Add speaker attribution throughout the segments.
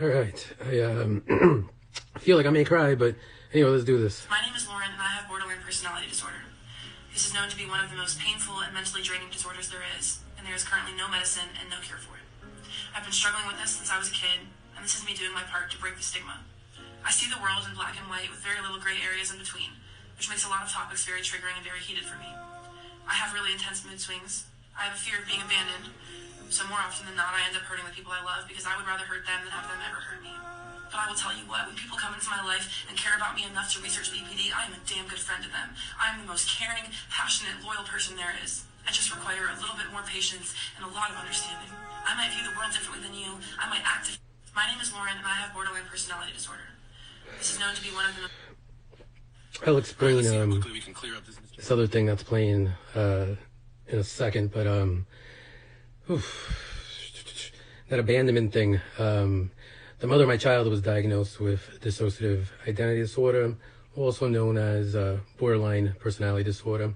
Speaker 1: All right. I feel like I may cry, but anyway, let's do this.
Speaker 2: My name is Lauren, and I have borderline personality disorder. This is known to be one of the most painful and mentally draining disorders there is, and there is currently no medicine and no cure for it. I've been struggling with this since I was a kid, and this is me doing my part to break the stigma. I see the world in black and white with very little gray areas in between, which makes a lot of topics very triggering and very heated for me. I have really intense mood swings. I have a fear of being abandoned, so more often than not I end up hurting the people I love because I would rather hurt them than have them ever hurt me. But I will tell you what, when people come into my life and care about me enough to research BPD, I am a damn good friend to them. I am the most caring, passionate, loyal person there is. I just require a little bit more patience and a lot of understanding. I might view the world differently than you. I might act. My name is Lauren, and I have borderline personality disorder. This is known to be one of the...
Speaker 1: I'll explain this other thing that's playing in a second, but that abandonment thing. The mother of my child was diagnosed with dissociative identity disorder, also known as borderline personality disorder.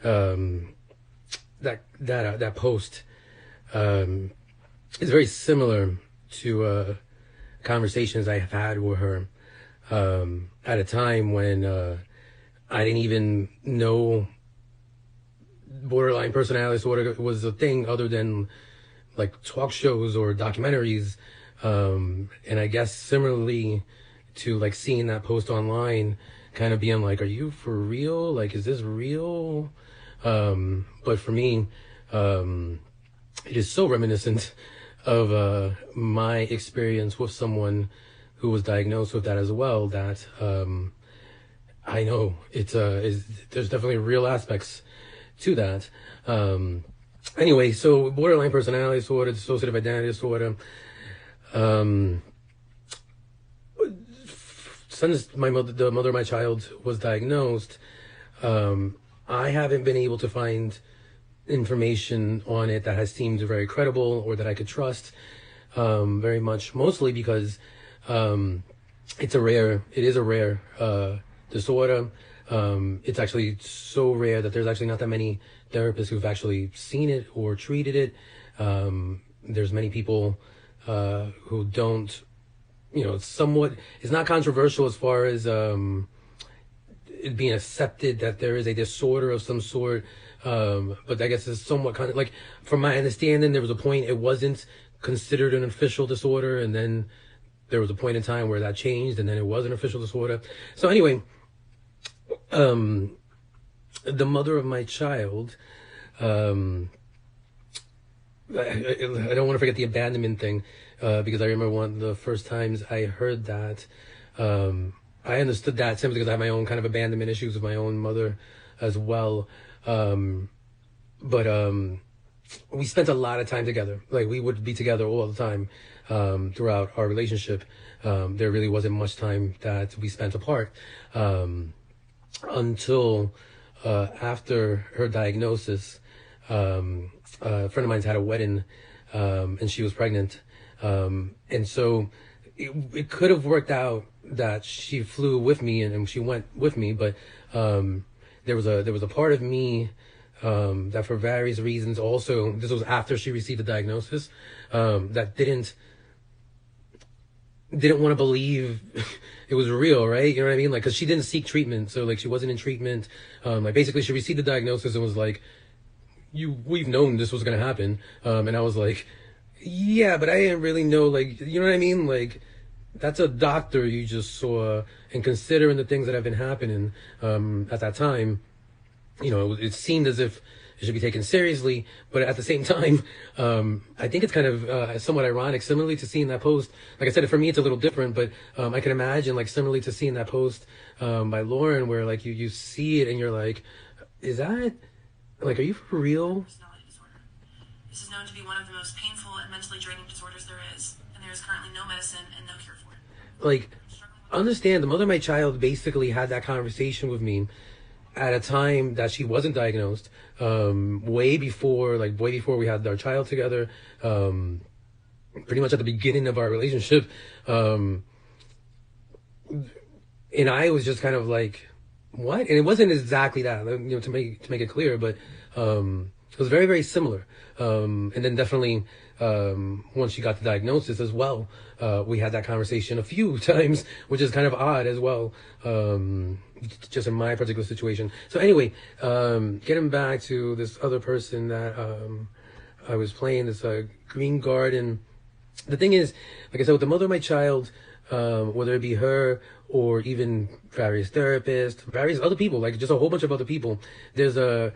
Speaker 1: That post is very similar to conversations I have had with her at a time when I didn't even know borderline personality disorder was a thing other than like talk shows or documentaries. And I guess similarly to like seeing that post online, kind of being like, are you for real? Like, is this real? But for me, it is so reminiscent of my experience with someone who was diagnosed with that as well, that I know there's definitely real aspects to that. Anyway, so borderline personality disorder, dissociative identity disorder. Since the mother of my child was diagnosed, I haven't been able to find information on it that has seemed very credible or that I could trust very much, mostly because it is a rare disorder. It's actually so rare that there's actually not that many therapists who've actually seen it or treated it. There's many people who don't, it's not controversial as far as it being accepted that there is a disorder of some sort. But I guess it's somewhat kind of like, from my understanding, there was a point it wasn't considered an official disorder, and then there was a point in time where that changed, and then it was an official disorder. So anyway, the mother of my child, I don't want to forget the abandonment thing, because I remember one of the first times I heard that, I understood that simply because I have my own kind of abandonment issues with my own mother as well. But we spent a lot of time together. Like, we would be together all the time throughout our relationship. There really wasn't much time that we spent apart until after her diagnosis. A friend of mine's had a wedding, and she was pregnant. And so it could have worked out that she flew with me and she went with me, but there was a part of me that, for various reasons, also, this was after she received the diagnosis, that didn't want to believe it was real, right? You know what I mean? Like, because she didn't seek treatment, so like she wasn't in treatment. Like, basically she received the diagnosis and was like, we've known this was gonna happen. And I was like, yeah, but I didn't really know, like, you know what I mean? Like, that's a doctor you just saw, and considering the things that have been happening at that time, it seemed as if it should be taken seriously. But at the same time, I think it's kind of somewhat ironic, similarly to seeing that post. Like I said, for me it's a little different, but I can imagine, like, similarly to seeing that post by Lauren, where like you see it and you're like, is that, like, are you for real?
Speaker 2: Personality disorder. This is known to be one of the most painful and mentally draining disorders there is, and there is currently no medicine and no cure for it.
Speaker 1: Like, understand, the mother of my child basically had that conversation with me at a time that she wasn't diagnosed, way before we had our child together, pretty much at the beginning of our relationship. And I was just kind of like, what? And it wasn't exactly that, to make it clear, but it was very, very similar. And then definitely once she got the diagnosis as well. We had that conversation a few times, which is kind of odd as well, just in my particular situation. So anyway, getting back to this other person that I was playing, this Green Garden. The thing is, like I said, with the mother of my child, whether it be her or even various therapists, various other people, like just a whole bunch of other people, there's a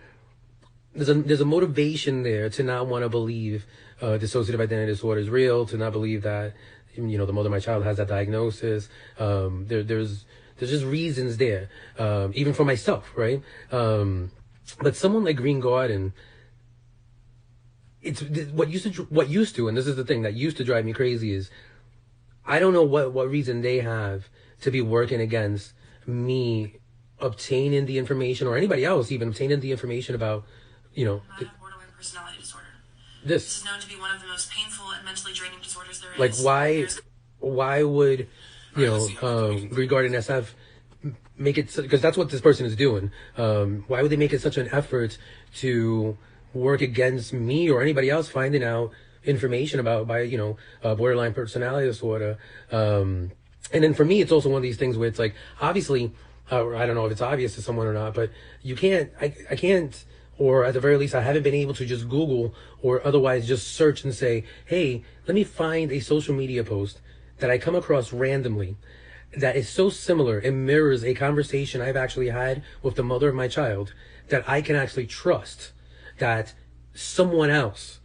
Speaker 1: motivation there to not want to believe dissociative identity disorder is real, to not believe that, the mother of my child has that diagnosis. There's just reasons there, even for myself, right? But someone like Green Garden, it's what used to, and this is the thing that used to drive me crazy, is I don't know what reason they have to be working against me obtaining the information, or anybody else even obtaining the information about,
Speaker 2: borderline personality disorder. This is known to be one of the most painful and mentally draining disorders there is.
Speaker 1: Like, why would, Green Garden SF make it, because that's what this person is doing. Why would they make it such an effort to work against me or anybody else finding out information about borderline personality disorder? And then for me, it's also one of these things where it's like, obviously, I don't know if it's obvious to someone or not, but I can't, or at the very least, I haven't been able to just Google or otherwise just search and say, hey, let me find a social media post that I come across randomly that is so similar and mirrors a conversation I've actually had with the mother of my child, that I can actually trust that someone else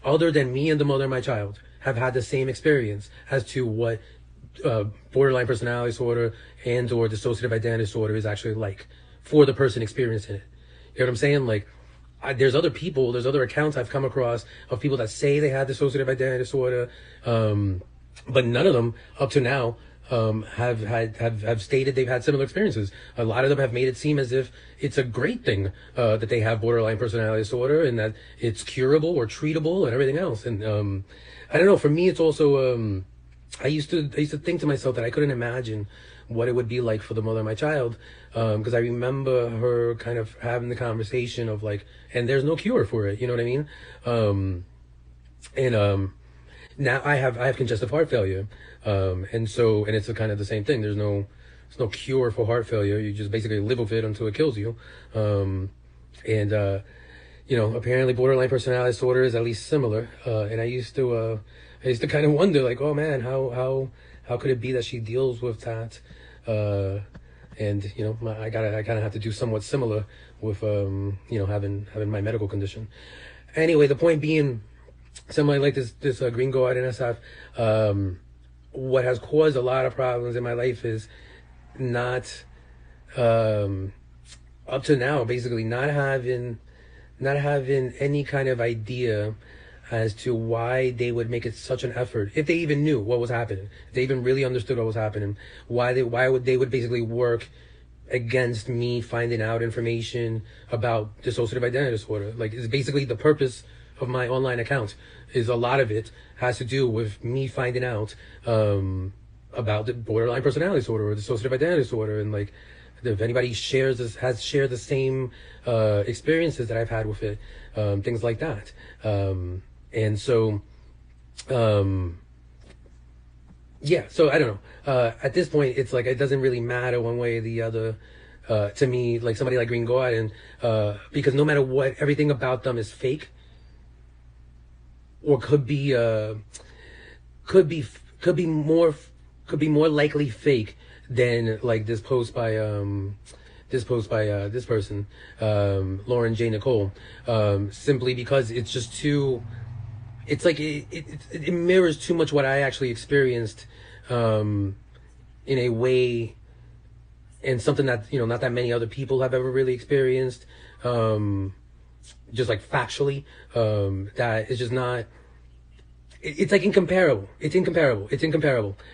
Speaker 1: other than me and the mother of my child have had the same experience as to what borderline personality disorder and or dissociative identity disorder is actually like for the person experiencing it. You know what I'm saying? Like, there's other accounts I've come across of people that say they have dissociative identity disorder, but none of them up to now have stated they've had similar experiences. A lot of them have made it seem as if it's a great thing that they have borderline personality disorder and that it's curable or treatable and everything else. And I don't know. For me, it's also I used to think to myself that I couldn't imagine what it would be like for the mother of my child, because I remember her kind of having the conversation of like, and there's no cure for it. You know what I mean? Now I have congestive heart failure, and it's a kind of the same thing. There's no cure for heart failure. You just basically live with it until it kills you. Apparently borderline personality disorder is at least similar. And I used to kind of wonder, like, oh man, how could it be that she deals with that? I kind of have to do somewhat similar with having my medical condition. Anyway, the point being, somebody like this Green Garden SF, what has caused a lot of problems in my life is not up to now, basically not having any kind of idea as to why they would make it such an effort, if they even knew what was happening, if they even really understood what was happening, why they would basically work against me finding out information about dissociative identity disorder. Like, it's basically the purpose of my online account, is a lot of it has to do with me finding out about the borderline personality disorder or dissociative identity disorder, and like, if anybody has shared the same experiences that I've had with it, things like that. So I don't know. At this point, it's like, it doesn't really matter one way or the other to me, like somebody like Green Garden, because no matter what, everything about them is fake, or could be more likely fake than like this post by this person, Lauren J. Nicole, simply because it's just too, it's like it mirrors too much what I actually experienced in a way, and something that not that many other people have ever really experienced, just like factually, that is just not. It's like incomparable. It's incomparable.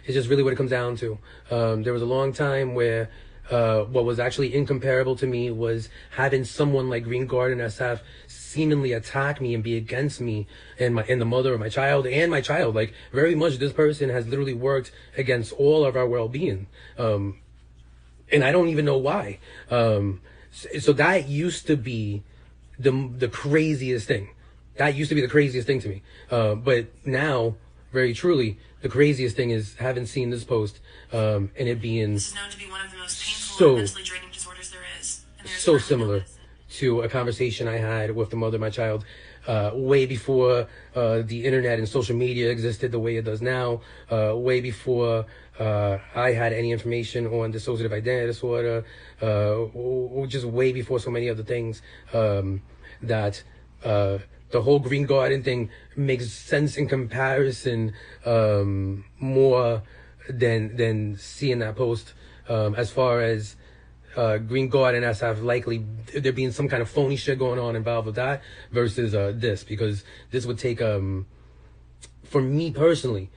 Speaker 1: It's just really what it comes down to. There was a long time where what was actually incomparable to me was having someone like Green Garden SF seemingly attack me and be against me and the mother of my child and my child. Like, very much this person has literally worked against all of our well-being. And I don't even know why. So that used to be the craziest thing. That used to be the craziest thing to me. But now, very truly, the craziest thing is having seen this post, and it being
Speaker 2: This is known to be one of the most painful
Speaker 1: so
Speaker 2: and mentally draining disorders there is. And there's
Speaker 1: so
Speaker 2: currently no
Speaker 1: similar
Speaker 2: medicine.
Speaker 1: to a conversation I had with the mother of my child way before the internet and social media existed the way it does now, way before I had any information on dissociative identity disorder, or just way before so many other things, that the whole Green Garden thing makes sense in comparison, more than seeing that post, as far as Green Garden as have likely there being some kind of phony shit going on involved with that versus this, because this would take for me personally,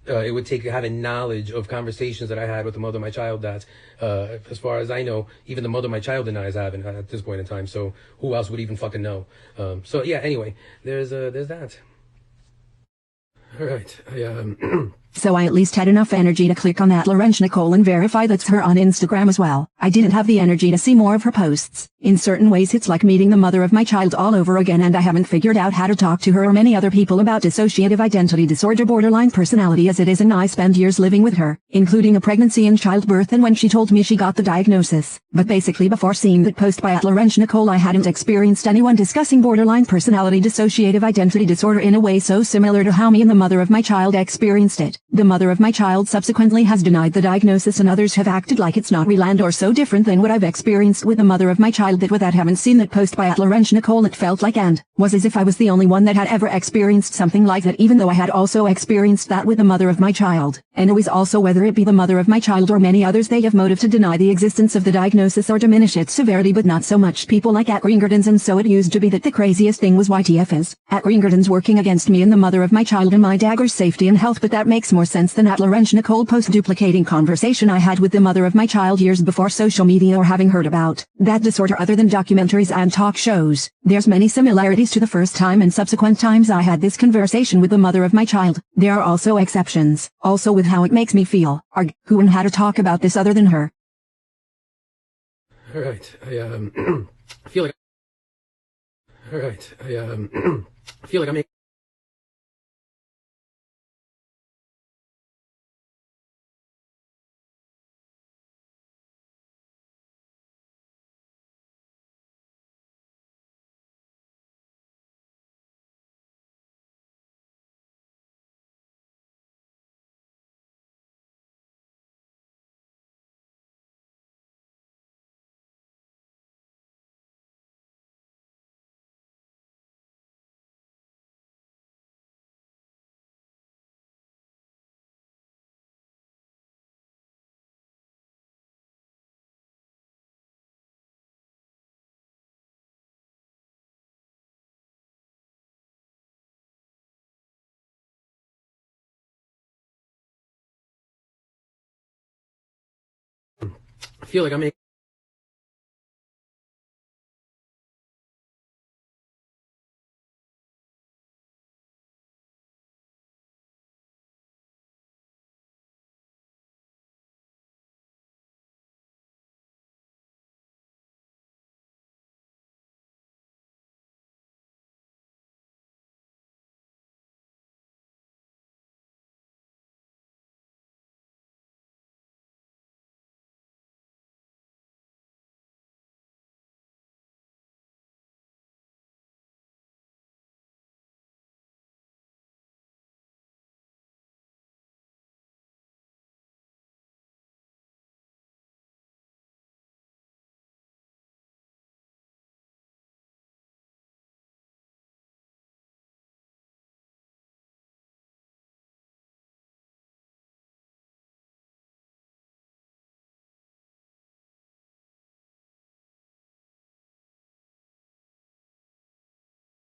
Speaker 1: it would take having knowledge of conversations that I had with the mother of my child that, as far as I know, even the mother of my child denies having at this point in time. So who else would even fucking know? So yeah, anyway, there's that. All right.
Speaker 3: So I at least had enough energy to click on that Laurence Nicole and verify that's her on Instagram as well. I didn't have the energy to see more of her posts. In certain ways it's like meeting the mother of my child all over again, and I haven't figured out how to talk to her or many other people about dissociative identity disorder, borderline personality as it is, and I spent years living with her, including a pregnancy and childbirth and when she told me she got the diagnosis. But basically before seeing that post by Laurence Nicole I hadn't experienced anyone discussing borderline personality dissociative identity disorder in a way so similar to how me and the mother of my child experienced it. The mother of my child subsequently has denied the diagnosis, and others have acted like it's not real and or so different than what I've experienced with the mother of my child that without having seen that post by Laurence Nicole it felt like and was as if I was the only one that had ever experienced something like that, even though I had also experienced that with the mother of my child. And it was also, whether it be the mother of my child or many others, they have motive to deny the existence of the diagnosis or diminish its severity, but not so much people like at Greengarden's. And so it used to be that the craziest thing was YTF is at Greengarden's working against me and the mother of my child and my dagger's safety and health, but that makes more sense than at Laurence Nicole post duplicating conversation I had with the mother of my child years before social media or having heard about that disorder other than documentaries and talk shows. There's many similarities to the first time and subsequent times I had this conversation with the mother of my child. There are also exceptions, also with how it makes me feel, who and how to talk about this other than her.
Speaker 1: All right. I feel like. All right. I feel like I'm. I feel like I'm